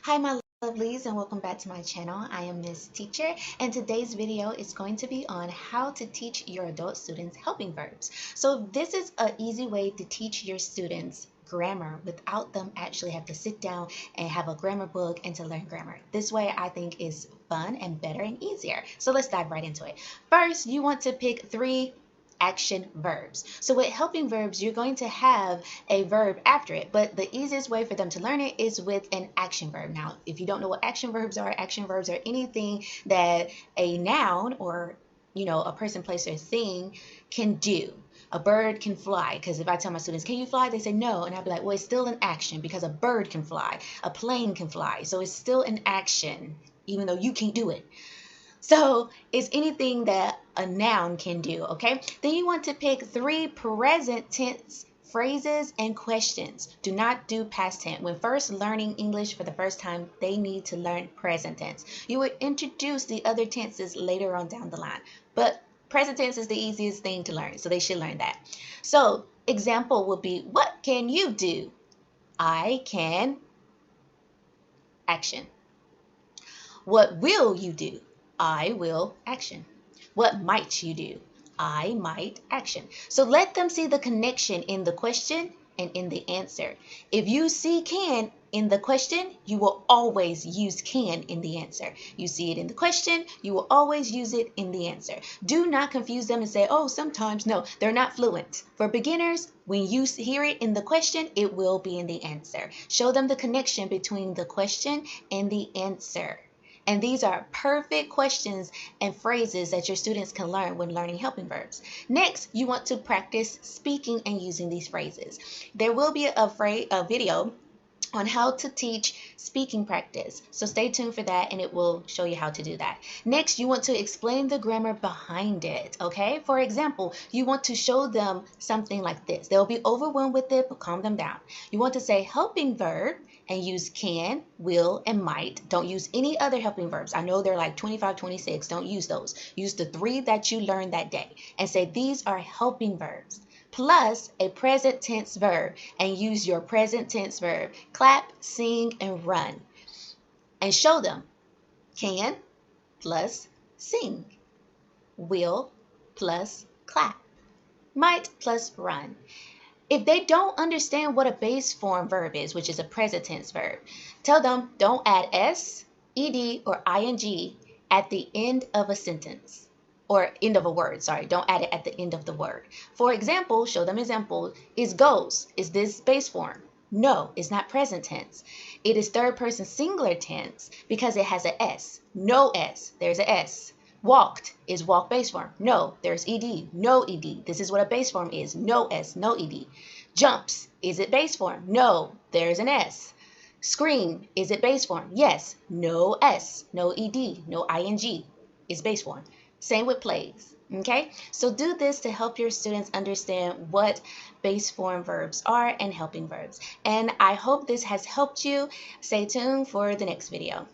Hi my lovelies and welcome back to my channel. I am Miss Teacher and today's video is going to be on how to teach your adult students helping verbs. So this is an easy way to teach your students grammar without them actually have to sit down and have a grammar book and to learn grammar. This way I think is fun and better and easier. So let's dive right into it. First, you want to pick 3 action verbs. So with helping verbs, you're going to have a verb after it, but the easiest way for them to learn it is with an action verb. Now, if you don't know what action verbs are anything that a noun or a person, place, or thing can do. A bird can fly, because if I tell my students, can you fly? They say no, and I'll be like, well, it's still an action because a bird can fly, a plane can fly, so it's still an action, even though you can't do it. So it's anything that a noun can do, okay? Then you want to pick 3 present tense phrases and questions. Do not do past tense. When first learning English for the first time, they need to learn present tense. You would introduce the other tenses later on down the line, but present tense is the easiest thing to learn, so they should learn that. So example would be, what can you do? I can, action. What will you do? I will, action. What might you do? I might, action. So let them see the connection in the question and in the answer. If you see can in the question, you will always use can in the answer. You see it in the question, you will always use it in the answer. Do not confuse them and say, oh, sometimes. No, they're not fluent. For beginners, when you hear it in the question, it will be in the answer. Show them the connection between the question and the answer. And these are perfect questions and phrases that your students can learn when learning helping verbs. Next, you want to practice speaking and using these phrases. There will be a video on how to teach speaking practice. So stay tuned for that and it will show you how to do that. Next, you want to explain the grammar behind it, okay? For example, you want to show them something like this. They'll be overwhelmed with it, but calm them down. You want to say helping verb and use can, will, and might. Don't use any other helping verbs. I know they're like 25, 26. Don't use those. Use the 3 that you learned that day and say these are helping verbs, plus a present tense verb, and use your present tense verb. Clap, sing, and run. And show them can plus sing, will plus clap, might plus run. If they don't understand what a base form verb is, which is a present tense verb, tell them don't add s, ed, or ing at the end of a sentence. Or end of a word, sorry. Don't add it at the end of the word. For example, show them example. Is goes. Is this base form? No, it's not present tense. It is third person singular tense because it has an S. No S. There's an S. Walked. Is walk base form? No, there's ed. No ed. This is what a base form is. No S, no ed. Jumps. Is it base form? No, there's an S. Scream. Is it base form? Yes. No S, no ed, no ing. Is base form. Same with plays. Okay, so do this to help your students understand what base form verbs are and helping verbs. And I hope this has helped you. Stay tuned for the next video.